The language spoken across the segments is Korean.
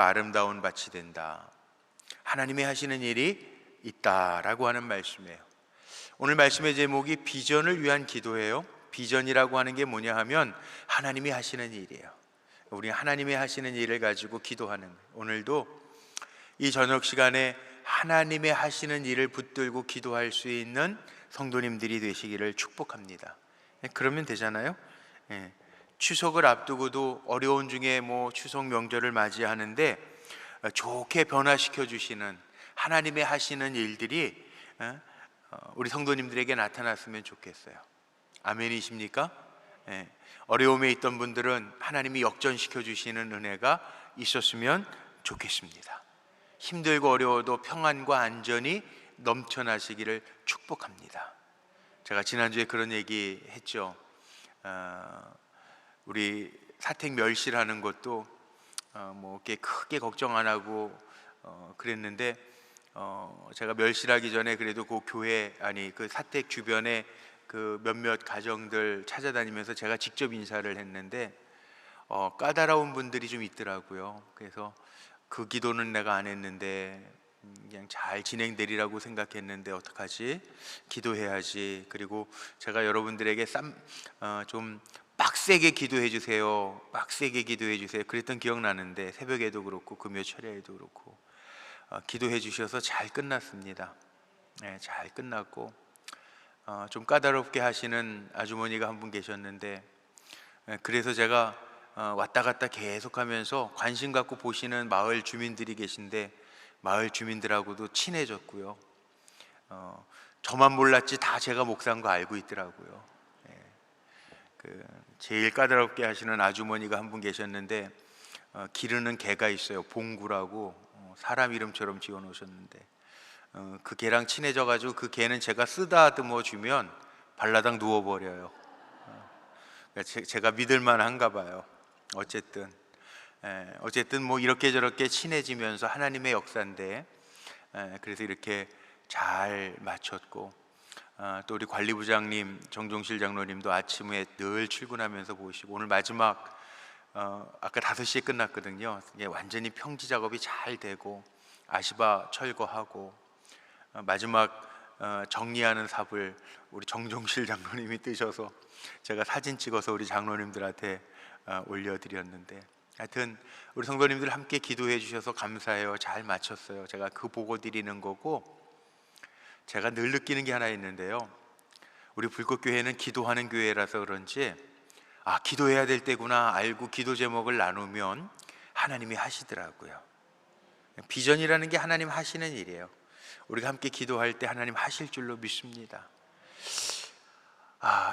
아름다운 밭이 된다. 하나님이 하시는 일이 있다라고 하는 말씀이에요. 오늘 말씀의 제목이 비전을 위한 기도예요. 비전이라고 하는 게 뭐냐 하면 하나님이 하시는 일이에요. 우리 하나님이 하시는 일을 가지고 기도하는 거예요. 오늘도 이 저녁 시간에 하나님의 하시는 일을 붙들고 기도할 수 있는 성도님들이 되시기를 축복합니다. 그러면 되잖아요. 추석을 앞두고도 어려운 중에 추석 명절을 맞이하는데 좋게 변화시켜 주시는 하나님의 하시는 일들이 우리 성도님들에게 나타났으면 좋겠어요. 아멘이십니까? 어려움에 있던 분들은 하나님이 역전시켜 주시는 은혜가 있었으면 좋겠습니다. 힘들고 어려워도 평안과 안전이 넘쳐나시기를 축복합니다. 제가 지난주에 그런 얘기 했죠. 우리 사택 멸실하는 것도 이렇게 크게 걱정 안 하고 그랬는데 제가 멸실하기 전에 그래도 그 교회 그 사택 주변에 그 몇몇 가정들 찾아다니면서 제가 직접 인사를 했는데 까다로운 분들이 좀 있더라고요. 그래서 그 기도는 내가 안 했는데 그냥 잘 진행되리라고 생각했는데 어떡하지? 기도해야지. 그리고 제가 여러분들에게 좀 빡세게 기도해 주세요. 빡세게 기도해 주세요. 그랬던 기억나는데 새벽에도 그렇고 금요철야에도 그렇고 기도해 주셔서 잘 끝났습니다. 잘 끝났고 좀 까다롭게 하시는 아주머니가 한 분 계셨는데 그래서 제가 왔다 갔다 계속하면서 관심 갖고 보시는 마을 주민들이 계신데 마을 주민들하고도 친해졌고요. 저만 몰랐지 다 제가 목사인 거 알고 있더라고요. 제일 까다롭게 하시는 아주머니가 한 분 계셨는데 기르는 개가 있어요. 봉구라고 사람 이름처럼 지어 놓으셨는데 그 개랑 친해져 가지고 그 개는 제가 쓰다듬어 주면 발라당 누워버려요. 제가 믿을만 한가 봐요. 어쨌든 이렇게 저렇게 친해지면서 하나님의 역사인데 그래서 이렇게 잘 맞췄고 또 우리 관리부장님 정종실 장로님도 아침에 늘 출근하면서 보시고 오늘 마지막 아까 5시에 끝났거든요. 완전히 평지 작업이 잘 되고 아시바 철거하고 마지막 정리하는 삽을 우리 정종실 장로님이 뜨셔서 제가 사진 찍어서 우리 장로님들한테 올려드렸는데 하여튼 우리 성도님들 함께 기도해 주셔서 감사해요. 잘 마쳤어요. 제가 그 보고 드리는 거고 제가 늘 느끼는 게 하나 있는데요. 우리 불꽃교회는 기도하는 교회라서 그런지 기도해야 될 때구나 알고 기도 제목을 나누면 하나님이 하시더라고요. 비전이라는 게 하나님 하시는 일이에요. 우리가 함께 기도할 때 하나님 하실 줄로 믿습니다.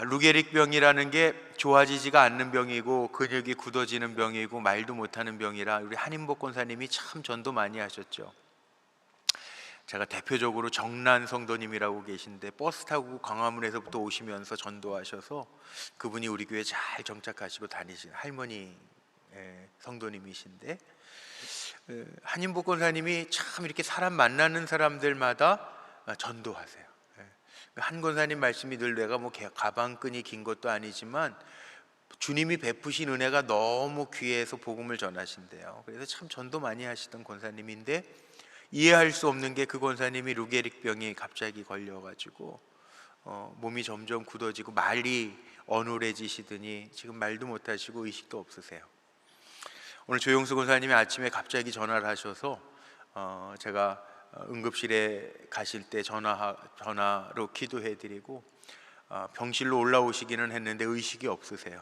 루게릭 병이라는 게 좋아지지가 않는 병이고 근육이 굳어지는 병이고 말도 못하는 병이라 우리 한인복 권사님이 참 전도 많이 하셨죠. 제가 대표적으로 정란 성도님이라고 계신데 버스 타고 광화문에서부터 오시면서 전도하셔서 그분이 우리 교회 잘 정착하시고 다니신 할머니 성도님이신데 한인복 권사님이 참 이렇게 사람 만나는 사람들마다 전도하세요. 한 권사님 말씀이 늘 내가 가방끈이 긴 것도 아니지만 주님이 베푸신 은혜가 너무 귀해서 복음을 전하신대요. 그래서 참 전도 많이 하시던 권사님인데 이해할 수 없는 게 그 권사님이 루게릭 병이 갑자기 걸려가지고 몸이 점점 굳어지고 말이 어눌해지시더니 지금 말도 못하시고 의식도 없으세요. 오늘 조용수 권사님이 아침에 갑자기 전화를 하셔서 제가 응급실에 가실 때 전화로 기도해드리고 병실로 올라오시기는 했는데 의식이 없으세요.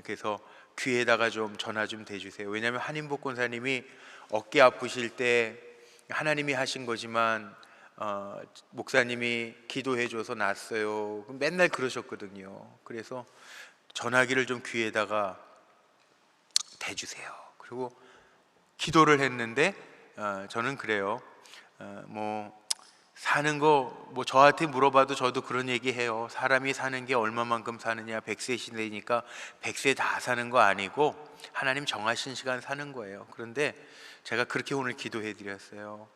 그래서 귀에다가 좀 전화 좀 대주세요. 왜냐하면 한인복 권사님이 어깨 아프실 때 하나님이 하신 거지만 목사님이 기도해줘서 낫어요. 맨날 그러셨거든요. 그래서 전화기를 좀 귀에다가 대주세요. 그리고 기도를 했는데 저는 그래요. 사는 거 저한테 물어봐도 저도 그런 얘기 해요. 사람이 사는 게 얼마만큼 사느냐 100세 시대니까 100세 다 사는 거 아니고 하나님 정하신 시간 사는 거예요. 그런데 제가 그렇게 오늘 기도해 드렸어요.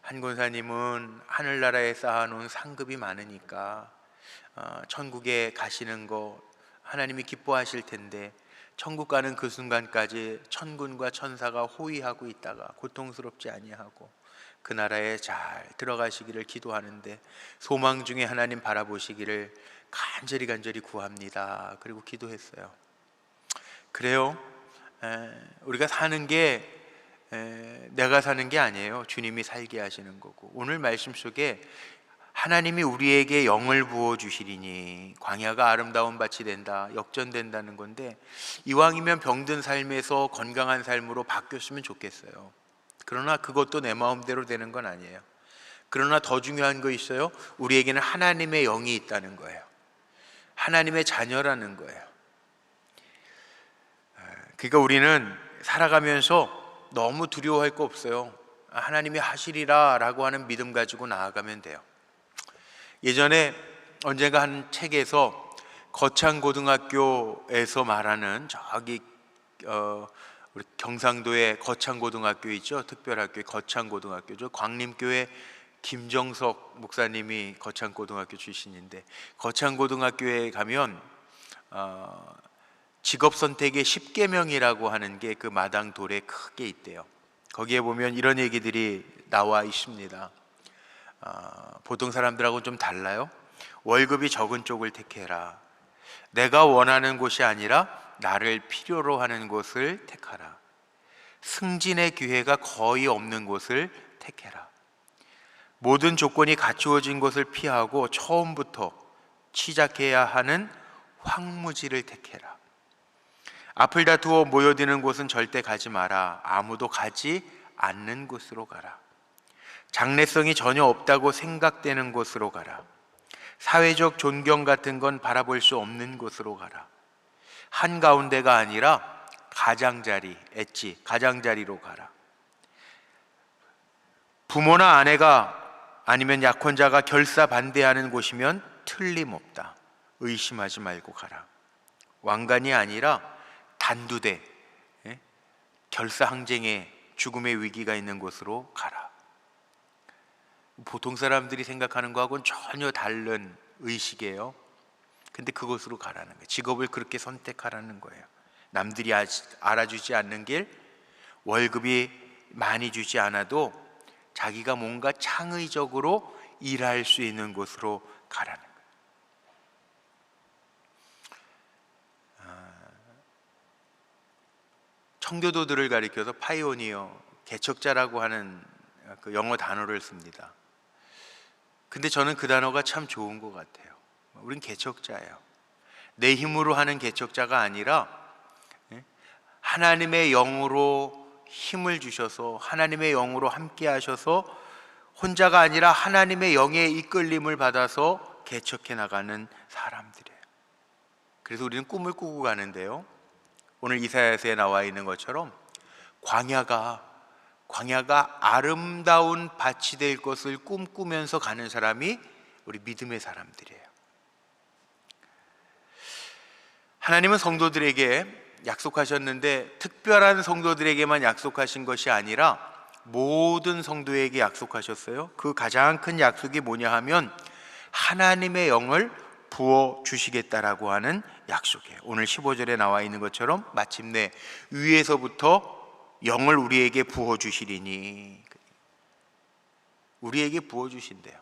한 권사님은 하늘나라에 쌓아놓은 상급이 많으니까 천국에 가시는 거 하나님이 기뻐하실 텐데 천국 가는 그 순간까지 천군과 천사가 호위하고 있다가 고통스럽지 아니하고 그 나라에 잘 들어가시기를 기도하는데, 소망 중에 하나님 바라보시기를 간절히 구합니다. 그리고 기도했어요. 그래요. 우리가 사는 게 내가 사는 게 아니에요. 주님이 살게 하시는 거고, 오늘 말씀 속에 하나님이 우리에게 영을 부어주시리니 광야가 아름다운 밭이 된다, 역전된다는 건데, 이왕이면 병든 삶에서 건강한 삶으로 바뀌었으면 좋겠어요. 그러나 그것도 내 마음대로 되는 건 아니에요. 그러나 더 중요한 거 있어요. 우리에게는 하나님의 영이 있다는 거예요. 하나님의 자녀라는 거예요. 그러니까 우리는 살아가면서 너무 두려워할 거 없어요. 하나님이 하시리라 라고 하는 믿음 가지고 나아가면 돼요. 예전에 언젠가 한 책에서 거창고등학교에서 말하는 저기 우리 경상도의 거창고등학교 있죠. 특별학교 거창고등학교죠. 광림교회 김정석 목사님이 거창고등학교 출신인데, 거창고등학교에 가면 직업선택의 10계명이라고 하는 게 그 마당 돌에 크게 있대요. 거기에 보면 이런 얘기들이 나와 있습니다. 보통 사람들하고 좀 달라요. 월급이 적은 쪽을 택해라. 내가 원하는 곳이 아니라 나를 필요로 하는 곳을 택하라. 승진의 기회가 거의 없는 곳을 택해라. 모든 조건이 갖추어진 곳을 피하고 처음부터 시작해야 하는 황무지를 택해라. 앞을 다투어 모여드는 곳은 절대 가지 마라. 아무도 가지 않는 곳으로 가라. 장래성이 전혀 없다고 생각되는 곳으로 가라. 사회적 존경 같은 건 바라볼 수 없는 곳으로 가라. 한가운데가 아니라 가장자리, 엣지, 가장자리로 가라. 부모나 아내가 아니면 약혼자가 결사 반대하는 곳이면 틀림없다. 의심하지 말고 가라. 왕관이 아니라 단두대, 결사항쟁에 죽음의 위기가 있는 곳으로 가라. 보통 사람들이 생각하는 거하고는 전혀 다른 의식이에요. 근데 그곳으로 가라는 거예요. 직업을 그렇게 선택하라는 거예요. 남들이 알아주지 않는 길, 월급이 많이 주지 않아도 자기가 뭔가 창의적으로 일할 수 있는 곳으로 가라는 거예요. 청교도들을 가리켜서 파이오니어, 개척자라고 하는 그 영어 단어를 씁니다. 근데 저는 그 단어가 참 좋은 것 같아요. 우린 개척자예요. 내 힘으로 하는 개척자가 아니라 하나님의 영으로 힘을 주셔서, 하나님의 영으로 함께 하셔서, 혼자가 아니라 하나님의 영의 이끌림을 받아서 개척해 나가는 사람들이에요. 그래서 우리는 꿈을 꾸고 가는데요, 오늘 이사야서에 나와 있는 것처럼 광야가 아름다운 밭이 될 것을 꿈꾸면서 가는 사람이 우리 믿음의 사람들이에요. 하나님은 성도들에게 약속하셨는데, 특별한 성도들에게만 약속하신 것이 아니라 모든 성도에게 약속하셨어요. 그 가장 큰 약속이 뭐냐 하면 하나님의 영을 부어주시겠다라고 하는 약속이에요. 오늘 15절에 나와 있는 것처럼 마침내 위에서부터 영을 우리에게 부어주시리니, 우리에게 부어주신대요.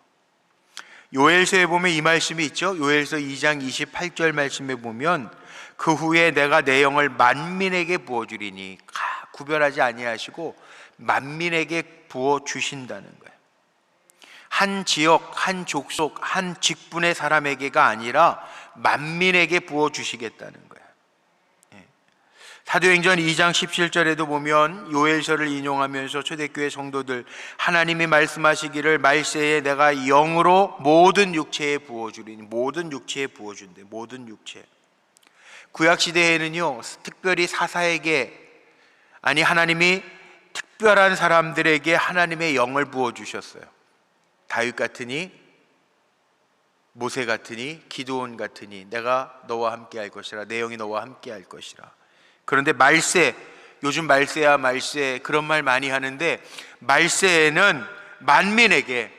요엘서에 보면 이 말씀이 있죠. 요엘서 2장 28절 말씀에 보면 그 후에 내가 내 영을 만민에게 부어주리니, 구별하지 아니하시고 만민에게 부어주신다는 거예요. 한 지역, 한 족속, 한 직분의 사람에게가 아니라 만민에게 부어주시겠다는 거예요. 사도행전 2장 17절에도 보면 요엘서를 인용하면서 초대교회 성도들, 하나님이 말씀하시기를 말세에 내가 영으로 모든 육체에 부어주리니, 모든 육체에 부어준대. 모든 육체. 구약시대에는요, 특별히 사사에게, 아니 하나님이 특별한 사람들에게 하나님의 영을 부어주셨어요. 다윗 같으니, 모세 같으니, 기드온 같으니 내가 너와 함께 할 것이라, 내 영이 너와 함께 할 것이라. 그런데 말세, 요즘 말세야 말세 그런 말 많이 하는데, 말세에는 만민에게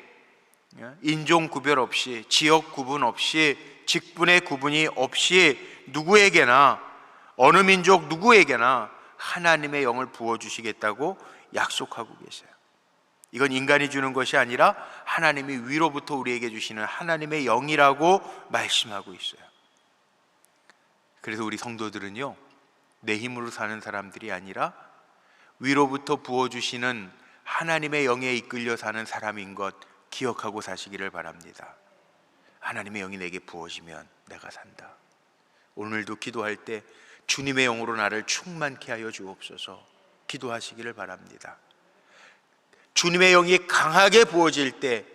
인종 구별 없이, 지역 구분 없이, 직분의 구분이 없이 누구에게나 어느 민족 누구에게나 하나님의 영을 부어주시겠다고 약속하고 계세요. 이건 인간이 주는 것이 아니라 하나님이 위로부터 우리에게 주시는 하나님의 영이라고 말씀하고 있어요. 그래서 우리 성도들은요, 내 힘으로 사는 사람들이 아니라 위로부터 부어주시는 하나님의 영에 이끌려 사는 사람인 것 기억하고 사시기를 바랍니다. 하나님의 영이 내게 부어지면 내가 산다. 오늘도 기도할 때 주님의 영으로 나를 충만케 하여 주옵소서 기도하시기를 바랍니다. 주님의 영이 강하게 부어질 때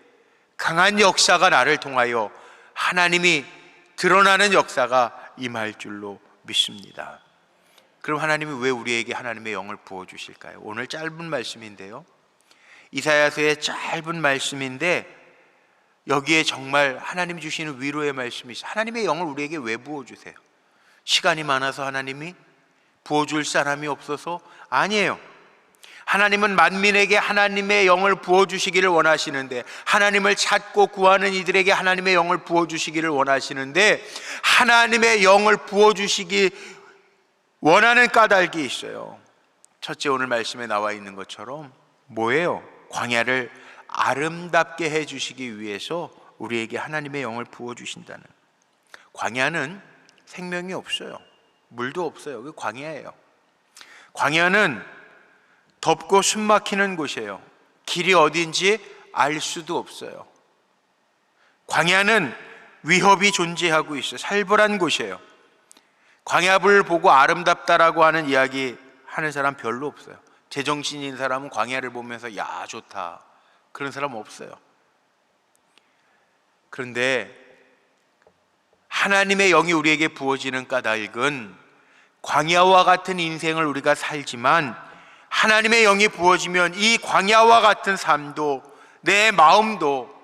강한 역사가 나를 통하여 하나님이 드러나는 역사가 임할 줄로 믿습니다. 그럼 하나님이 왜 우리에게 하나님의 영을 부어주실까요? 오늘 짧은 말씀인데요, 이사야서의 짧은 말씀인데 여기에 정말 하나님이 주시는 위로의 말씀이 있어요. 하나님의 영을 우리에게 왜 부어주세요? 시간이 많아서 하나님이 부어줄 사람이 없어서? 아니에요. 하나님은 만민에게 하나님의 영을 부어주시기를 원하시는데, 하나님을 찾고 구하는 이들에게 하나님의 영을 부어주시기를 원하시는데, 하나님의 영을 부어주시기 원하는 까닭이 있어요. 첫째, 오늘 말씀에 나와 있는 것처럼 뭐예요? 광야를 아름답게 해주시기 위해서 우리에게 하나님의 영을 부어주신다는. 광야는 생명이 없어요. 물도 없어요. 그게 광야예요. 광야는 덥고 숨 막히는 곳이에요. 길이 어딘지 알 수도 없어요. 광야는 위협이 존재하고 있어요. 살벌한 곳이에요. 광야를 보고 아름답다라고 하는 이야기 하는 사람 별로 없어요. 제정신인 사람은 광야를 보면서 야 좋다 그런 사람 없어요. 그런데 하나님의 영이 우리에게 부어지는 까닭은 광야와 같은 인생을 우리가 살지만 하나님의 영이 부어지면 이 광야와 같은 삶도 내 마음도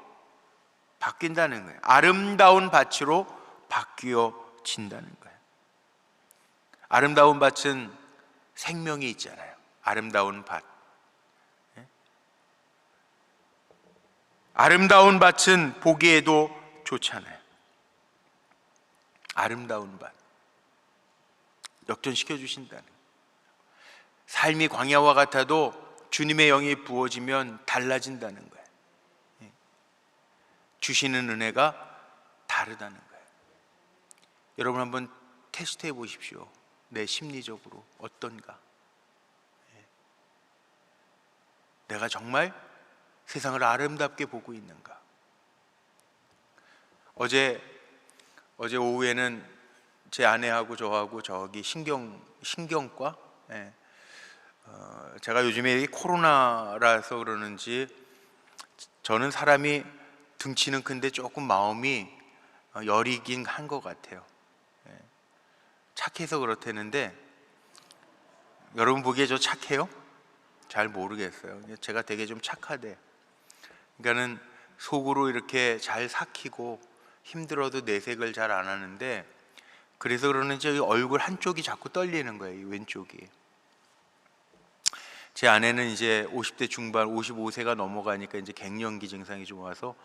바뀐다는 거예요. 아름다운 밭으로 바뀌어진다는 거예요. 아름다운 밭은 생명이 있잖아요. 아름다운 밭. 아름다운 밭은 보기에도 좋잖아요. 아름다운 밭. 역전시켜 주신다는 거예요. 삶이 광야와 같아도 주님의 영이 부어지면 달라진다는 거예요. 주시는 은혜가 다르다는 거예요. 여러분 한번 테스트해 보십시오. 내 심리적으로 어떤가? 내가 정말 세상을 아름답게 보고 있는가? 어제 오후에는 제 아내하고 저하고 저기 신경과, 제가 요즘에 코로나라서 그러는지 저는 사람이 등치는 큰데 조금 마음이 여리긴 한 것 같아요. 착해서 그렇다는데 여러분 보기에 저 착해요? 잘 모르겠어요. 제가 되게 좀 착하대. 그러니까는 속으로 이렇게 잘 삭히고 힘들어도 내색을 잘 안 하는데, 그래서 그러는지 얼굴 한쪽이 자꾸 떨리는 거예요. 이 왼쪽이. 제 아내는 이제 50대 중반, 55세가 넘어가니까 이제 갱년기 증상이 좀 와서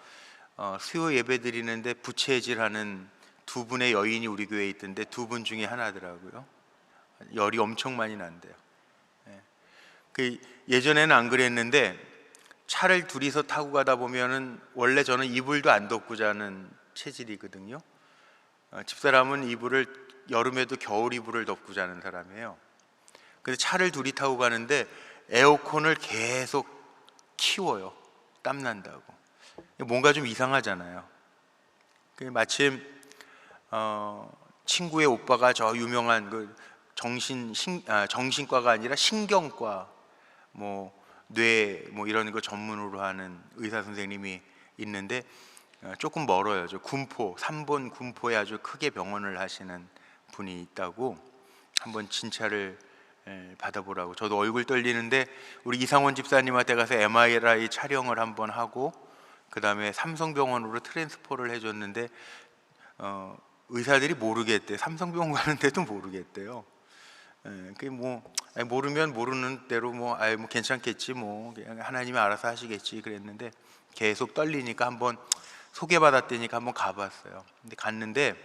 수요 예배 드리는데 부채질하는 두 분의 여인이 우리 교회에 있던데 두 분 중에 하나더라고요. 열이 엄청 많이 난대요. 예전에는 안 그랬는데 차를 둘이서 타고 가다 보면은, 원래 저는 이불도 안 덮고 자는 체질이거든요. 집사람은 이불을 여름에도 겨울 이불을 덮고 자는 사람이에요. 근데 차를 둘이 타고 가는데 에어컨을 계속 키워요. 땀 난다고. 뭔가 좀 이상하잖아요. 마침 친구의 오빠가 저 유명한 그 정신과가 아니라 신경과 뇌 이런 거 전문으로 하는 의사 선생님이 있는데 조금 멀어요. 저 군포 3번 군포에 아주 크게 병원을 하시는 분이 있다고 한번 진찰을 받아보라고. 저도 얼굴 떨리는데 우리 이상원 집사님한테 가서 MRI 촬영을 한번 하고 그 다음에 삼성병원으로 트랜스퍼를 해줬는데 의사들이 모르겠대. 삼성병원 가는데도 모르겠대요. 그게 모르면 모르는 대로 괜찮겠지, 그냥 하나님이 알아서 하시겠지 그랬는데, 계속 떨리니까 한번 소개받았다니까 한번 가봤어요. 근데 갔는데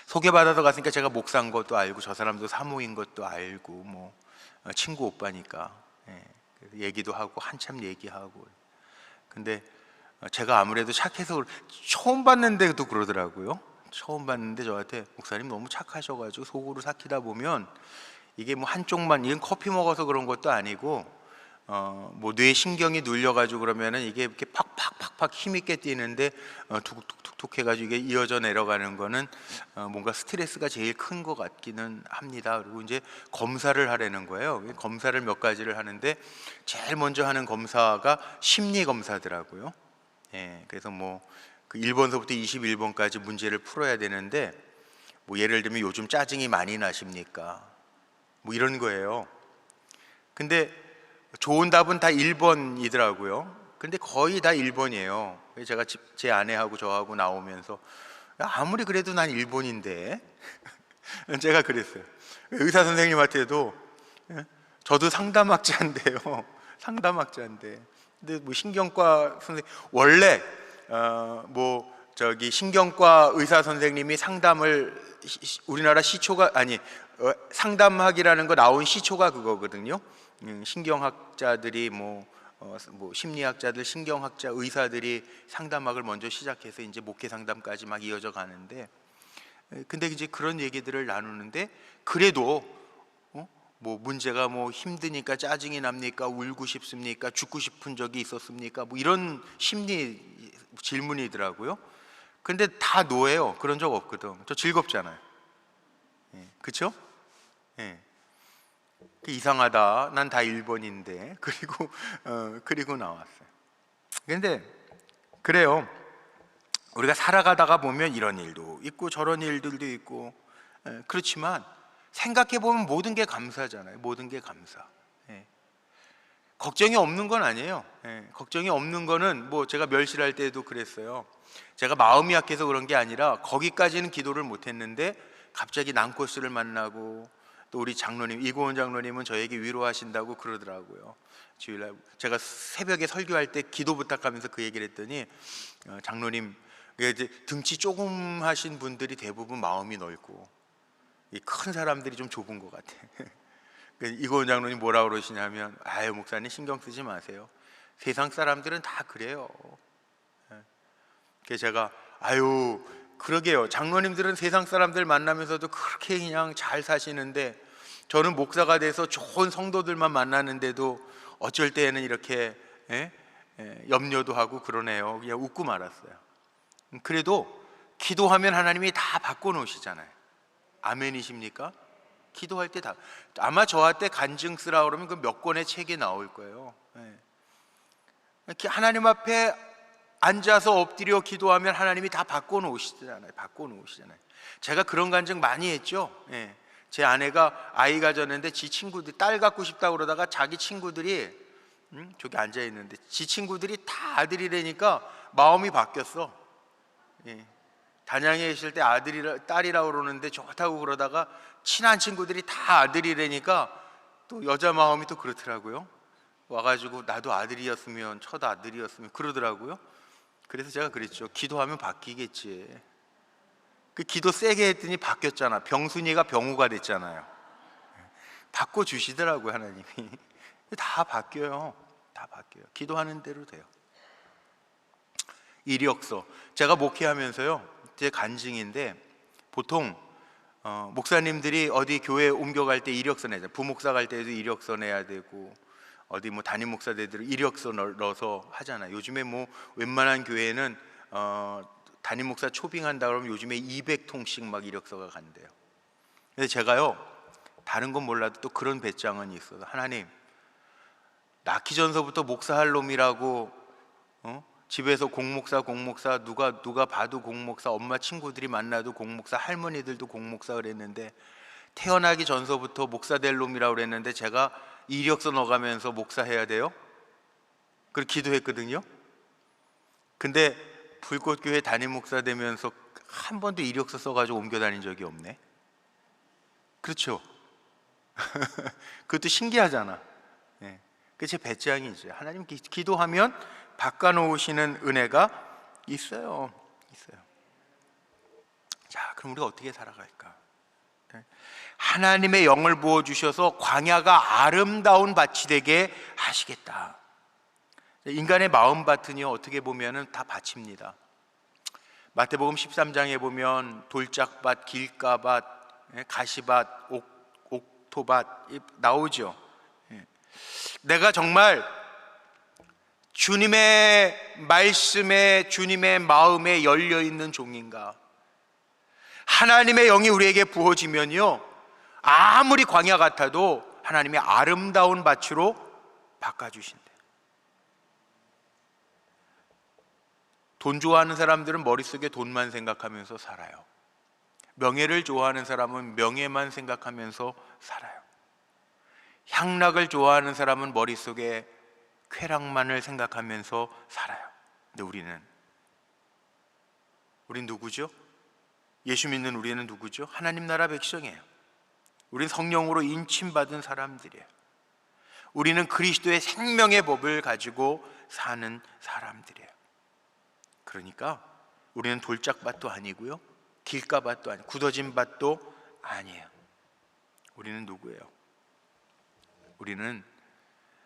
소개받아서 갔으니까 제가 목사인 것도 알고 저 사람도 사모인 것도 알고 뭐 친구 오빠니까, 예, 그래서 얘기도 하고 한참 얘기하고. 근데 제가 아무래도 착해서 처음 봤는데도 그러더라고요. 처음 봤는데 저한테 목사님 너무 착하셔가지고 속으로 삭히다 보면 이게 뭐 한쪽만, 이건 커피 먹어서 그런 것도 아니고 뭐 뇌 신경이 눌려가지고 그러면은 이게 이렇게 팍팍팍팍 힘있게 뛰는데 툭툭툭툭 해가지고 이게 이어져 내려가는 거는 뭔가 스트레스가 제일 큰 것 같기는 합니다. 그리고 이제 검사를 하라는 거예요. 검사를 몇 가지를 하는데 제일 먼저 하는 검사가 심리 검사더라고요. 예, 그래서 뭐 그 1번서부터 21번까지 문제를 풀어야 되는데, 뭐 예를 들면 요즘 짜증이 많이 나십니까? 뭐 이런 거예요. 근데 좋은 답은 다 1번이더라고요. 근데 거의 다 1번이에요. 제가 제 아내하고 저하고 나오면서 아무리 그래도 난 1번인데 제가 그랬어요. 의사 선생님한테도, 저도 상담학자인데요. 상담학자인데. 근데 뭐 신경과 선생 원래 뭐 저기 신경과 의사 선생님이 상담을 우리나라 시초가 아니 상담학이라는 거 나온 시초가 그거거든요. 신경학자들이 뭐 심리학자들, 신경학자, 의사들이 상담학을 먼저 시작해서 이제 목회 상담까지 막 이어져 가는데, 근데 이제 그런 얘기들을 나누는데 그래도 뭐 문제가 뭐 힘드니까 짜증이 납니까? 울고 싶습니까? 죽고 싶은 적이 있었습니까? 뭐 이런 심리 질문이더라고요. 근데 다 노예요. 그런 적 없거든. 저 즐겁잖아요. 예, 그쵸? 예. 이상하다. 난 다 1번인데. 그리고 나왔어요. 근데 그래요. 우리가 살아가다가 보면 이런 일도 있고 저런 일들도 있고, 그렇지만 생각해 보면 모든 게 감사잖아요. 모든 게 감사. 예. 걱정이 없는 건 아니에요. 예. 걱정이 없는 거는 뭐 제가 멸실할 때도 그랬어요. 제가 마음이 약해서 그런 게 아니라 거기까지는 기도를 못했는데 갑자기 난코스를 만나고, 또 우리 장로님 이고은 장로님은 저에게 위로하신다고 그러더라고요. 주일날 제가 새벽에 설교할 때 기도 부탁하면서 그 얘기를 했더니 장로님, 이제 등치 조금 하신 분들이 대부분 마음이 넓고 이 큰 사람들이 좀 좁은 것 같아. 이고은 장로님 뭐라 그러시냐면, 아유 목사님 신경 쓰지 마세요. 세상 사람들은 다 그래요. 그래서 제가 아유 그러게요. 장로님들은 세상 사람들 만나면서도 그렇게 그냥 잘 사시는데 저는 목사가 돼서 좋은 성도들만 만나는데도 어쩔 때에는 이렇게 염려도 하고 그러네요. 그냥 웃고 말았어요. 그래도 기도하면 하나님이 다 바꿔놓으시잖아요. 아멘이십니까? 기도할 때 다, 아마 저한테 간증 쓰라 그러면 그 몇 권의 책이 나올 거예요. 이렇게 하나님 앞에 앉아서 엎드려 기도하면 하나님이 다 바꿔놓으시잖아요. 바꿔놓으시잖아요. 제가 그런 간증 많이 했죠. 제 아내가 아이 가졌는데 지 친구들 딸 갖고 싶다고 그러다가 자기 친구들이 저기 앉아 있는데 지 친구들이 다 아들이라니까 마음이 바뀌었어. 단양에 있을 때 딸이라고 그러는데 좋다고 그러다가 친한 친구들이 다 아들이라니까 또 여자 마음이 또 그렇더라고요. 와가지고 나도 아들이었으면, 첫 아들이었으면 그러더라고요. 그래서 제가 그랬죠. 기도하면 바뀌겠지. 그 기도 세게 했더니 바뀌었잖아. 병순이가 병우가 됐잖아요. 바꿔주시더라고요 하나님이. 다 바뀌어요. 다 바뀌어요. 기도하는 대로 돼요. 이력서, 제가 목회하면서요 제 간증인데, 보통 목사님들이 어디 교회 옮겨갈 때 이력서 내잖아요. 부목사 갈 때도 이력서 내야 되고, 어디 뭐 담임 목사들도 이력서 넣어서 하잖아요. 요즘에 뭐 웬만한 교회는 담임 목사 초빙한다 그러면 요즘에 200통씩 막 이력서가 간대요. 근데 제가요 다른 건 몰라도 또 그런 배짱은 있어요. 하나님, 낳기 전서부터 목사할 놈이라고 집에서 공목사 누가 봐도 공목사, 엄마 친구들이 만나도 공목사, 할머니들도 공목사 그랬는데 태어나기 전서부터 목사 될 놈이라고 그랬는데 제가 이력서 넣어가면서 목사해야 돼요? 그렇게 기도했거든요. 근데 불꽃교회 담임 목사 되면서 한 번도 이력서 써가지고 옮겨 다닌 적이 없네. 그렇죠? 그것도 신기하잖아. 그게 제 배짱이지. 하나님 기도하면 바꿔놓으시는 은혜가 있어요. 있어요. 자, 그럼 우리가 어떻게 살아갈까? 하나님의 영을 부어주셔서 광야가 아름다운 밭이 되게 하시겠다. 인간의 마음밭은요, 어떻게 보면 다 밭입니다. 마태복음 13장에 보면 돌짝밭, 길가밭, 가시밭, 옥토밭 나오죠. 내가 정말 주님의 말씀에, 주님의 마음에 열려있는 종인가? 하나님의 영이 우리에게 부어지면요, 아무리 광야 같아도 하나님의 아름다운 밭으로 바꿔주신대. 돈 좋아하는 사람들은 머릿속에 돈만 생각하면서 살아요. 명예를 좋아하는 사람은 명예만 생각하면서 살아요. 향락을 좋아하는 사람은 머릿속에 쾌락만을 생각하면서 살아요. 근데 우린 누구죠? 예수 믿는 우리는 누구죠? 하나님 나라 백성이에요. 우린 성령으로 인침받은 사람들이에요. 우리는 그리스도의 생명의 법을 가지고 사는 사람들이에요. 그러니까 우리는 돌짝밭도 아니고요, 길가밭도 아니고 굳어진 밭도 아니에요. 우리는 누구예요? 우리는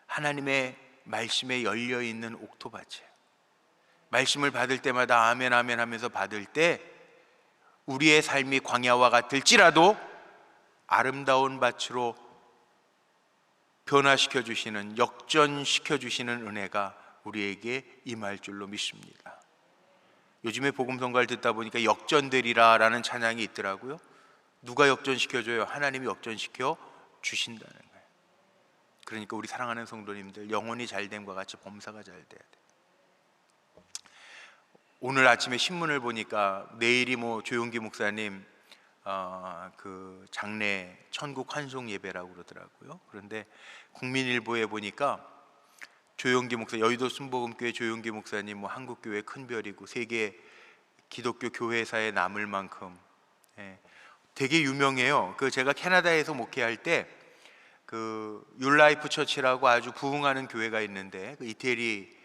하나님의 말씀에 열려있는 옥토밭이에요. 말씀을 받을 때마다 아멘 아멘 하면서 받을 때 우리의 삶이 광야와 같을지라도 아름다운 밭으로 변화시켜 주시는, 역전시켜 주시는 은혜가 우리에게 임할 줄로 믿습니다. 요즘에 복음성가를 듣다 보니까 역전되리라라는 찬양이 있더라고요. 누가 역전시켜줘요? 하나님이 역전시켜 주신다는 거예요. 그러니까 우리 사랑하는 성도님들, 영혼이 잘됨과 같이 범사가 잘 돼야 돼. 오늘 아침에 신문을 보니까 내일이 조용기 목사님 그 장례 천국 환송 예배라고 그러더라고요. 그런데 국민일보에 보니까 조용기 목사, 여의도 순복음교회 조용기 목사님 한국교회 큰 별이고 세계 기독교 교회사에 남을 만큼 되게 유명해요. 제가 캐나다에서 목회할 때 그 율라이프 처치라고 아주 부흥하는 교회가 있는데 이태리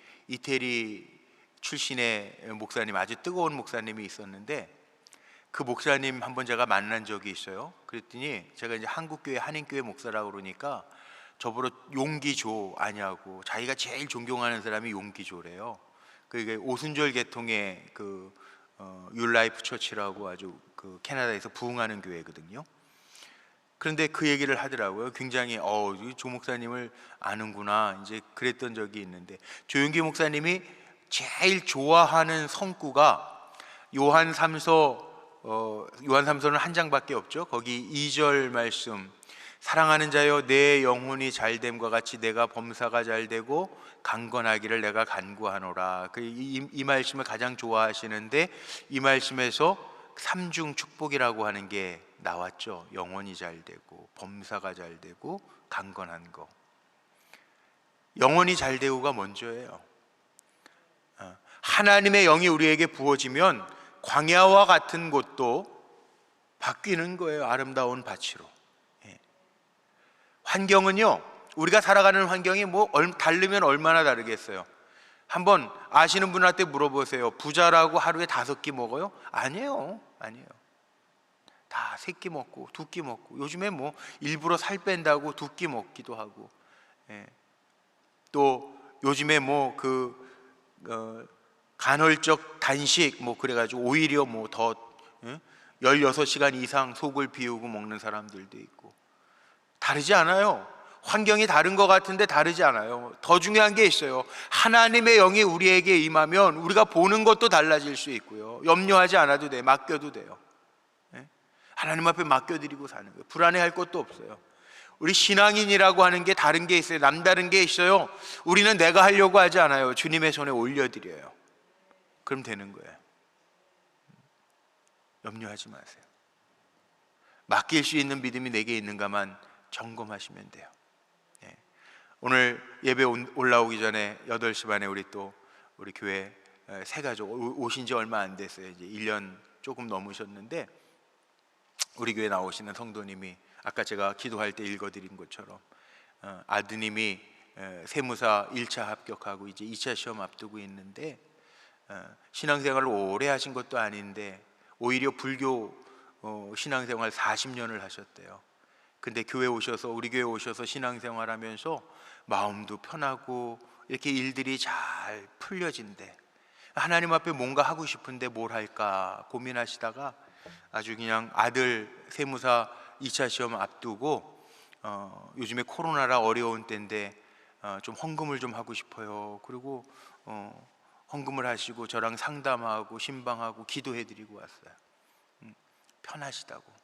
출신의 목사님, 아주 뜨거운 목사님이 있었는데 그 목사님 한번 제가 만난 적이 있어요. 그랬더니 제가 이제 한국교회 한인교회 목사라고 그러니까 저보러 용기조 아냐고, 자기가 제일 존경하는 사람이 용기조래요. 그게 오순절 계통의 율라이프 처치라고 아주 캐나다에서 부흥하는 교회거든요. 그런데 그 얘기를 하더라고요. 굉장히 조 목사님을 아는구나 이제 그랬던 적이 있는데, 조용기 목사님이 제일 좋아하는 성구가 요한 3서는 한 장밖에 없죠. 거기 2절 말씀, 사랑하는 자여 내 영혼이 잘됨과 같이 내가 범사가 잘되고 강건하기를 내가 간구하노라. 이 말씀을 가장 좋아하시는데, 이 말씀에서 삼중 축복이라고 하는 게 나왔죠. 영혼이 잘되고 범사가 잘되고 강건한 거. 영혼이 잘되고가 먼저예요. 하나님의 영이 우리에게 부어지면 광야와 같은 곳도 바뀌는 거예요. 아름다운 밭으로. 환경은요, 우리가 살아가는 환경이 다르면 얼마나 다르겠어요. 한번 아시는 분한테 물어보세요. 부자라고 하루에 5끼 먹어요? 아니에요. 다 3끼 먹고 2끼 먹고, 요즘에 일부러 살 뺀다고 2끼 먹기도 하고, 또 요즘에 간헐적 단식 그래가지고 오히려 더 16시간 이상 속을 비우고 먹는 사람들도 있고. 다르지 않아요. 환경이 다른 것 같은데 다르지 않아요. 더 중요한 게 있어요. 하나님의 영이 우리에게 임하면 우리가 보는 것도 달라질 수 있고요. 염려하지 않아도 돼. 맡겨도 돼요. 하나님 앞에 맡겨드리고 사는 거예요. 불안해할 것도 없어요. 우리 신앙인이라고 하는 게 다른 게 있어요. 남다른 게 있어요. 우리는 내가 하려고 하지 않아요. 주님의 손에 올려드려요. 그럼 되는 거예요. 염려하지 마세요. 맡길 수 있는 믿음이 내게 있는가만 점검하시면 돼요. 오늘 예배 올라오기 전에 8시 반에 우리 교회 새 가족 오신 지 얼마 안 됐어요. 이제 1년 조금 넘으셨는데, 우리 교회 나오시는 성도님이 아까 제가 기도할 때 읽어드린 것처럼 아드님이 세무사 1차 합격하고 이제 2차 시험 앞두고 있는데, 신앙생활을 오래 하신 것도 아닌데 오히려 불교 신앙생활 40년을 하셨대요. 근데 교회 오셔서, 우리 교회 오셔서 신앙생활 하면서 마음도 편하고 이렇게 일들이 잘 풀려진대. 하나님 앞에 뭔가 하고 싶은데 뭘 할까 고민하시다가 아주 그냥 아들 세무사 2차 시험 앞두고 요즘에 코로나라 어려운 때인데 좀 헌금을 좀 하고 싶어요. 그리고 헌금을 하시고 저랑 상담하고 신방하고 기도해드리고 왔어요. 편하시다고.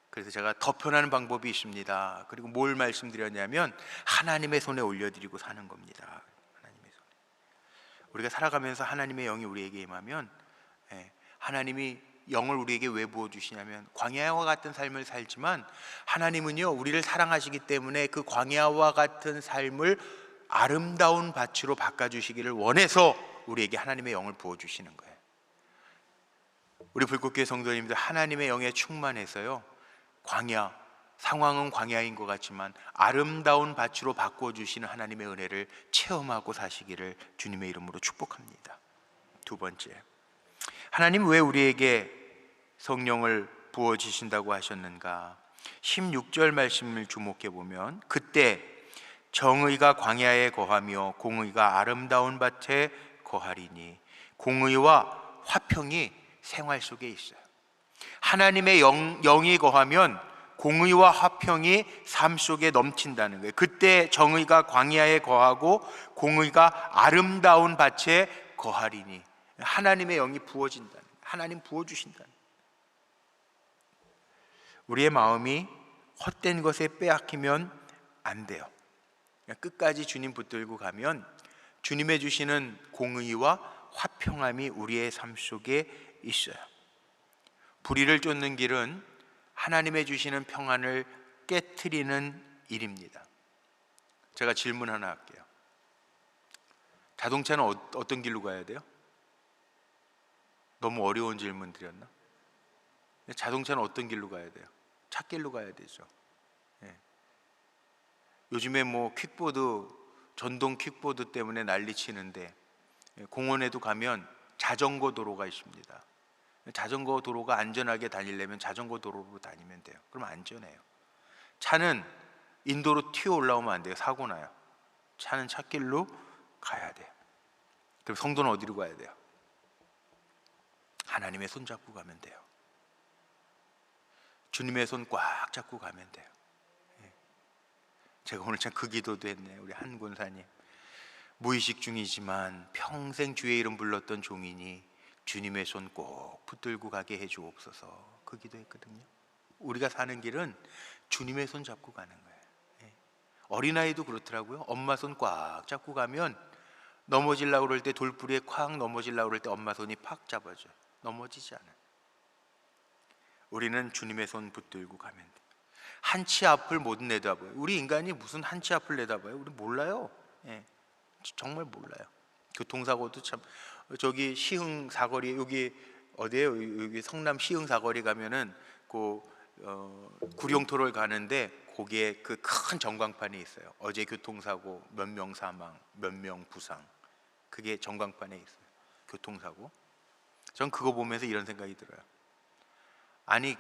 그래서 제가 더 편한 방법이 있습니다. 그리고 뭘 말씀드렸냐면 하나님의 손에 올려드리고 사는 겁니다. 하나님의 손에. 우리가 살아가면서 하나님의 영이 우리에게 임하면 하나님이 영을 우리에게 왜 부어주시냐면 광야와 같은 삶을 살지만 하나님은요 우리를 사랑하시기 때문에 그 광야와 같은 삶을 아름다운 밭으로 바꿔주시기를 원해서 우리에게 하나님의 영을 부어주시는 거예요. 우리 불꽃교회 성도님들 하나님의 영에 충만해서요 광야, 상황은 광야인 것 같지만 아름다운 밭으로 바꿔주시는 하나님의 은혜를 체험하고 사시기를 주님의 이름으로 축복합니다. 두 번째, 하나님 왜 우리에게 성령을 부어주신다고 하셨는가? 16절 말씀을 주목해 보면 그때 정의가 광야에 거하며 공의가 아름다운 밭에 거하리니, 공의와 화평이 생활 속에 있어요. 하나님의 영이 거하면 공의와 화평이 삶 속에 넘친다는 거예요. 그때 정의가 광야에 거하고 공의가 아름다운 밭에 거하리니, 하나님의 영이 부어진다는 거예요. 하나님 부어주신다는 거예요. 우리의 마음이 헛된 것에 빼앗기면 안 돼요. 끝까지 주님 붙들고 가면 주님의 주시는 공의와 화평함이 우리의 삶 속에 있어요. 불의를 쫓는 길은 하나님의 주시는 평안을 깨트리는 일입니다. 제가 질문 하나 할게요. 자동차는 어떤 길로 가야 돼요? 너무 어려운 질문 드렸나? 자동차는 어떤 길로 가야 돼요? 찻길로 가야 되죠. 요즘에 뭐 퀵보드, 전동 퀵보드 때문에 난리 치는데 공원에도 가면 자전거 도로가 있습니다. 자전거 도로가 안전하게 다니려면 자전거 도로로 다니면 돼요. 그럼 안전해요. 차는 인도로 튀어 올라오면 안 돼요. 사고 나요. 차는 찻길로 가야 돼요. 그럼 성도는 어디로 가야 돼요? 하나님의 손 잡고 가면 돼요. 주님의 손 꽉 잡고 가면 돼요. 제가 오늘 참 그 기도도 했네요. 우리 한 권사님, 무의식 중이지만 평생 주의 이름 불렀던 종이니 주님의 손 꼭 붙들고 가게 해주옵소서. 그 기도했거든요. 우리가 사는 길은 주님의 손 잡고 가는 거예요. 어린아이도 그렇더라고요. 엄마 손 꽉 잡고 가면 넘어지려고 그럴 때, 돌부리에 콱 넘어지려고 그럴 때 엄마 손이 팍 잡아줘요. 넘어지지 않아요. 우리는 주님의 손 붙들고 가면 돼요. 한 치 앞을 못 내다봐요. 우리 인간이 무슨 한 치 앞을 내다봐요? 우리 몰라요. 정말 몰라요. 교통사고도 참, 저기 시흥 사거리, 여기 어디에요? 여기 성남 시흥 사거리 가면은 그 구룡토를 가는데 거기에 그 큰 전광판이 있어요. 어제 교통사고 몇 명 사망, 몇 명 부상. 그게 전광판에 있어요. 교통사고. 전 그거 보면서 이런 생각이 들어요. 아니,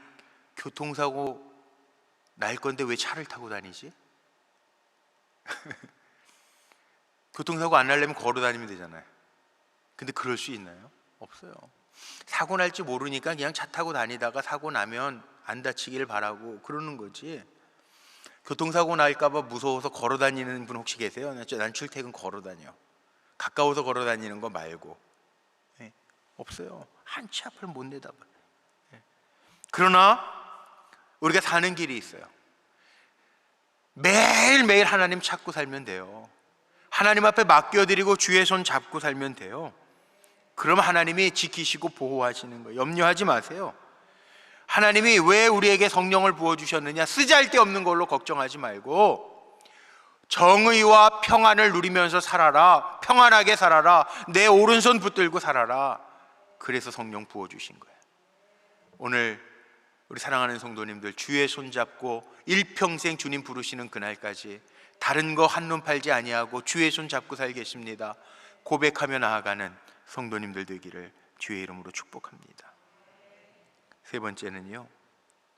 교통사고 날 건데 왜 차를 타고 다니지? 교통사고 안 나려면 걸어 다니면 되잖아요. 근데 그럴 수 있나요? 없어요. 사고 날지 모르니까 그냥 차 타고 다니다가 사고 나면 안 다치길 바라고 그러는 거지. 교통사고 날까봐 무서워서 걸어 다니는 분 혹시 계세요? 난 출퇴근 걸어 다녀. 가까워서 걸어 다니는 거 말고. 없어요. 한 치 앞을 못 내다봐. 그러나 우리가 사는 길이 있어요. 매일매일 하나님 찾고 살면 돼요. 하나님 앞에 맡겨드리고 주의 손 잡고 살면 돼요. 그럼 하나님이 지키시고 보호하시는 거예요. 염려하지 마세요. 하나님이 왜 우리에게 성령을 부어주셨느냐, 쓰잘데없는 걸로 걱정하지 말고 정의와 평안을 누리면서 살아라. 평안하게 살아라. 내 오른손 붙들고 살아라. 그래서 성령 부어주신 거예요. 오늘 우리 사랑하는 성도님들, 주의 손 잡고 일평생 주님 부르시는 그날까지 다른 거 한눈 팔지 아니하고 주의 손 잡고 살겠습니다 고백하며 나아가는 성도님들 되기를 주의 이름으로 축복합니다. 세 번째는요,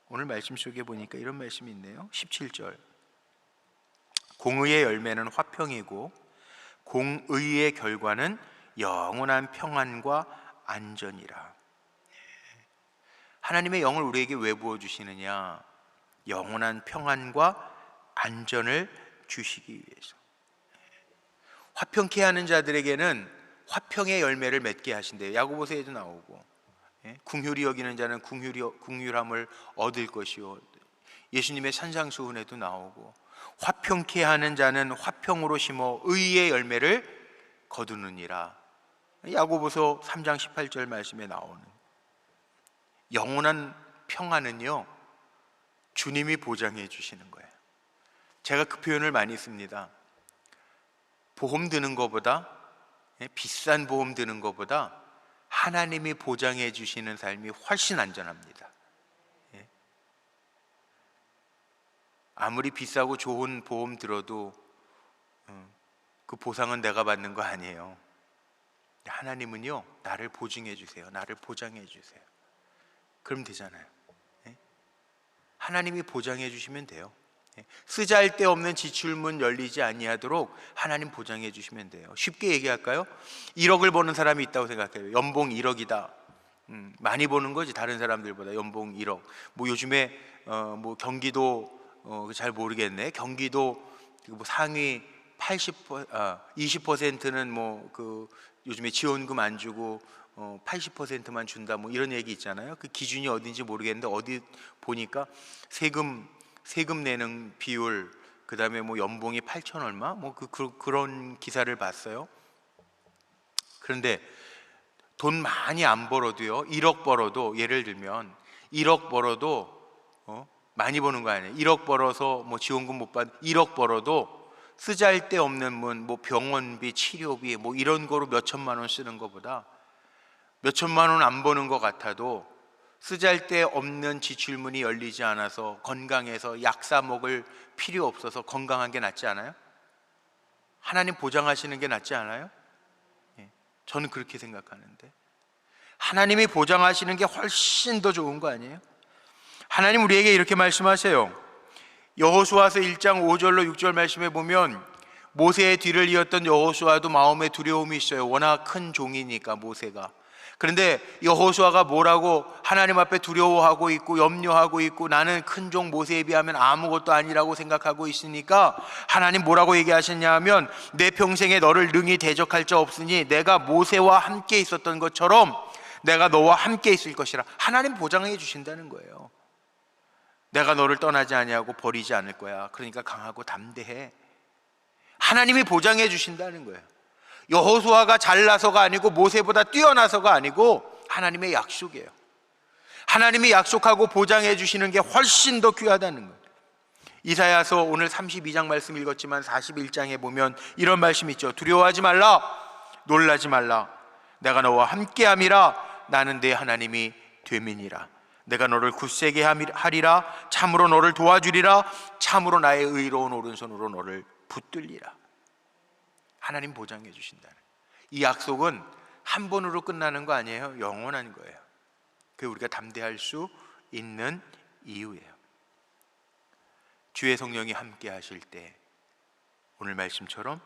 오늘 말씀 속에 보니까 이런 말씀이 있네요. 17절. 공의의 열매는 화평이고 공의의 결과는 영원한 평안과 안전이라. 하나님의 영을 우리에게 왜 부어주시느냐? 영원한 평안과 안전을 주시기 위해서. 화평케 하는 자들에게는 화평의 열매를 맺게 하신대요. 야고보서에도 나오고, 긍휼히 여기는 자는 긍휼함을 얻을 것이요, 예수님의 산상수훈에도 나오고, 화평케 하는 자는 화평으로 심어 의의 열매를 거두느니라. 야고보서 3장 18절 말씀에 나오는 영원한 평안은요, 주님이 보장해 주시는 거예요. 제가 그 표현을 많이 씁니다. 보험 드는 것보다, 비싼 보험 드는 것보다 하나님이 보장해 주시는 삶이 훨씬 안전합니다. 아무리 비싸고 좋은 보험 들어도 그 보상은 내가 받는 거 아니에요. 하나님은요, 나를 보증해 주세요. 나를 보장해 주세요. 그럼 되잖아요. 하나님이 보장해 주시면 돼요. 쓰잘데없는 지출문 열리지 아니하도록 하나님 보장해 주시면 돼요. 쉽게 얘기할까요? 1억을 버는 사람이 있다고 생각해요. 연봉 1억이다. 많이 버는 거지, 다른 사람들보다. 연봉 1억. 뭐 요즘에 뭐 경기도 잘 모르겠네. 경기도 뭐 상위 20%는 뭐 그 요즘에 지원금 안 주고 80%만 준다, 뭐 이런 얘기 있잖아요. 그 기준이 어딘지 모르겠는데, 어디 보니까 세금 내는 비율, 그 다음에 뭐 연봉이 8천 얼마, 뭐 그런 기사를 봤어요. 그런데 돈 많이 안 벌어도요, 1억 벌어도, 예를 들면 1억 벌어도 많이 버는 거 아니에요. 1억 벌어서 뭐 지원금 못 받, 1억 벌어도 쓰잘데없는 뭐 병원비, 치료비 뭐 이런 거로 몇 천만 원 쓰는 것보다, 몇 천만 원 안 버는 것 같아도 쓰잘데없는 지출문이 열리지 않아서 건강해서 약 사 먹을 필요 없어서 건강한 게 낫지 않아요? 하나님 보장하시는 게 낫지 않아요? 저는 그렇게 생각하는데, 하나님이 보장하시는 게 훨씬 더 좋은 거 아니에요? 하나님 우리에게 이렇게 말씀하세요. 여호수아서 1장 5절로 6절 말씀에 보면, 모세의 뒤를 이었던 여호수아도 마음에 두려움이 있어요. 워낙 큰 종이니까, 모세가. 그런데 여호수아가 뭐라고 하나님 앞에 두려워하고 있고 염려하고 있고, 나는 큰 종 모세에 비하면 아무것도 아니라고 생각하고 있으니까 하나님 뭐라고 얘기하셨냐 하면, 내 평생에 너를 능히 대적할 자 없으니 내가 모세와 함께 있었던 것처럼 내가 너와 함께 있을 것이라. 하나님 보장해 주신다는 거예요. 내가 너를 떠나지 아니하고 버리지 않을 거야. 그러니까 강하고 담대해. 하나님이 보장해 주신다는 거예요. 여호수아가 잘나서가 아니고 모세보다 뛰어나서가 아니고 하나님의 약속이에요. 하나님이 약속하고 보장해 주시는 게 훨씬 더 귀하다는 거예요. 이사야서 오늘 32장 말씀 읽었지만 41장에 보면 이런 말씀이 있죠. 두려워하지 말라, 놀라지 말라, 내가 너와 함께함이라. 나는 내 하나님이 됨이니라. 내가 너를 굳세게 하리라. 참으로 너를 도와주리라. 참으로 나의 의로운 오른손으로 너를 붙들리라. 하나님 보장해 주신다는, 이 약속은 한 번으로 끝나는 거 아니에요. 영원한 거예요. 그게 우리가 담대할 수 있는 이유예요. 주의 성령이 함께 하실 때 오늘 말씀처럼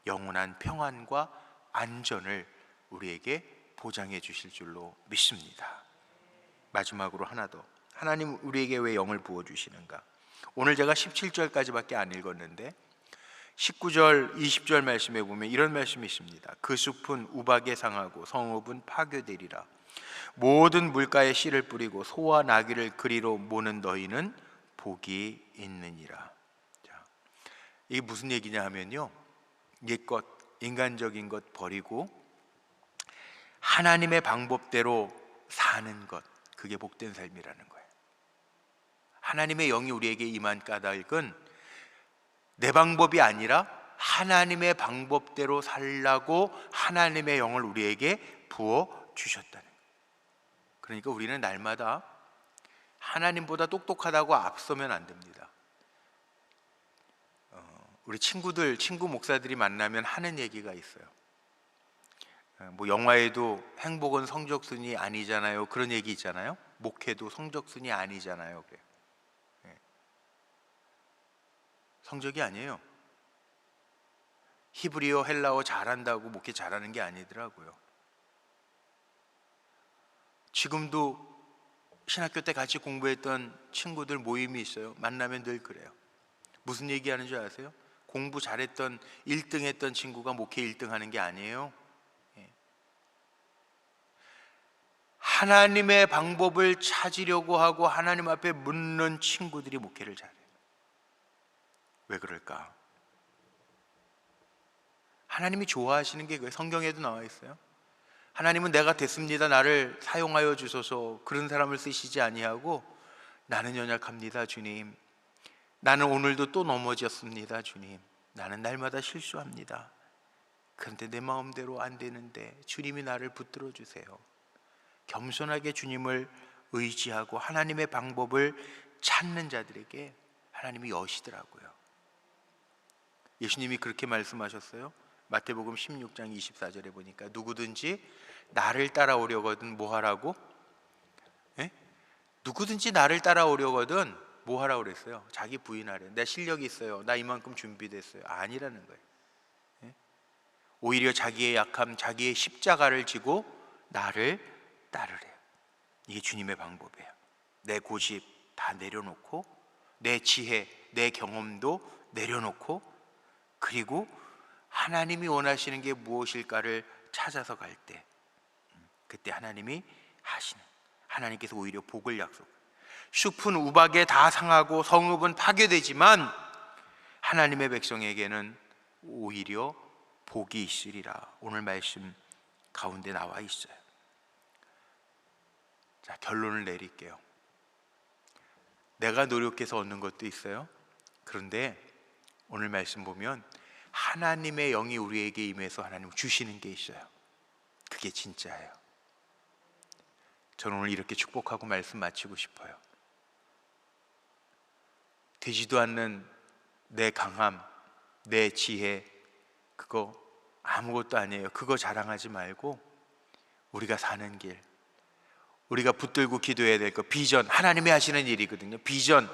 영원한 평안과 안전을 우리에게 보장해 주실 줄로 믿습니다. 마지막으로 하나 더, 하나님 우리에게 왜 영을 부어주시는가? 오늘 제가 17절까지밖에 안 읽었는데 19절, 20절 말씀에 보면 이런 말씀이 있습니다. 그 숲은 우박에 상하고 성읍은 파괴되리라. 모든 물가에 씨를 뿌리고 소와 나귀를 그리로 모는 너희는 복이 있느니라. 자, 이게 무슨 얘기냐 하면요, 옛것, 인간적인 것 버리고 하나님의 방법대로 사는 것, 그게 복된 삶이라는 거예요. 하나님의 영이 우리에게 임한 까닭은 내 방법이 아니라 하나님의 방법대로 살라고 하나님의 영을 우리에게 부어 주셨다는 거예요. 그러니까 우리는 날마다 하나님보다 똑똑하다고 앞서면 안 됩니다. 우리 친구 목사들이 만나면 하는 얘기가 있어요. 뭐 영화에도 행복은 성적순이 아니잖아요, 그런 얘기 있잖아요. 목회도 성적순이 아니잖아요. 성적이 아니에요. 히브리어, 헬라어 잘한다고 목회 잘하는 게 아니더라고요. 지금도 신학교 때 같이 공부했던 친구들 모임이 있어요. 만나면 늘 그래요. 무슨 얘기하는 줄 아세요? 공부 잘했던 1등 했던 친구가 목회 1등 하는 게 아니에요. 하나님의 방법을 찾으려고 하고 하나님 앞에 묻는 친구들이 목회를 잘해요. 왜 그럴까? 하나님이 좋아하시는 게 성경에도 나와 있어요. 하나님은 내가 됐습니다, 나를 사용하여 주소서, 그런 사람을 쓰시지 아니하고 나는 연약합니다 주님, 나는 오늘도 또 넘어졌습니다 주님, 나는 날마다 실수합니다. 그런데 내 마음대로 안 되는데 주님이 나를 붙들어 주세요. 겸손하게 주님을 의지하고 하나님의 방법을 찾는 자들에게 하나님이 여시더라고요. 예수님이 그렇게 말씀하셨어요. 마태복음 16장 24절에 보니까 누구든지 나를 따라오려거든 뭐 하라고? 누구든지 나를 따라오려거든 뭐 하라고 그랬어요? 자기 부인하래. 내 실력이 있어요, 나 이만큼 준비됐어요. 아니라는 거예요. 오히려 자기의 약함, 자기의 십자가를 지고 나를 따르래요. 이게 주님의 방법이에요. 내 고집 다 내려놓고, 내 지혜, 내 경험도 내려놓고, 그리고 하나님이 원하시는 게 무엇일까를 찾아서 갈 때, 그때 하나님이 하시는, 하나님께서 오히려 복을 약속. 숲은 우박에 다 상하고 성읍은 파괴되지만 하나님의 백성에게는 오히려 복이 있으리라. 오늘 말씀 가운데 나와 있어요. 자, 결론을 내릴게요. 내가 노력해서 얻는 것도 있어요. 그런데 오늘 말씀 보면 하나님의 영이 우리에게 임해서 하나님 주시는 게 있어요. 그게 진짜예요. 저는 오늘 이렇게 축복하고 말씀 마치고 싶어요. 되지도 않는 내 강함, 내 지혜, 그거 아무것도 아니에요. 그거 자랑하지 말고 우리가 사는 길, 우리가 붙들고 기도해야 될 거, 비전, 하나님이 하시는 일이거든요. 비전,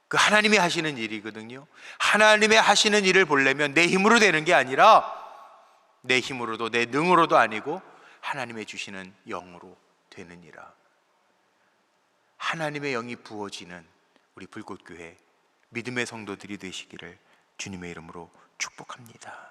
그 하나님이 하시는 일이거든요. 하나님의 하시는 일을 보려면 내 힘으로 되는 게 아니라 내 힘으로도 내 능으로도 아니고 하나님의 주시는 영으로 되느니라. 하나님의 영이 부어지는 우리 불꽃교회 믿음의 성도들이 되시기를 주님의 이름으로 축복합니다.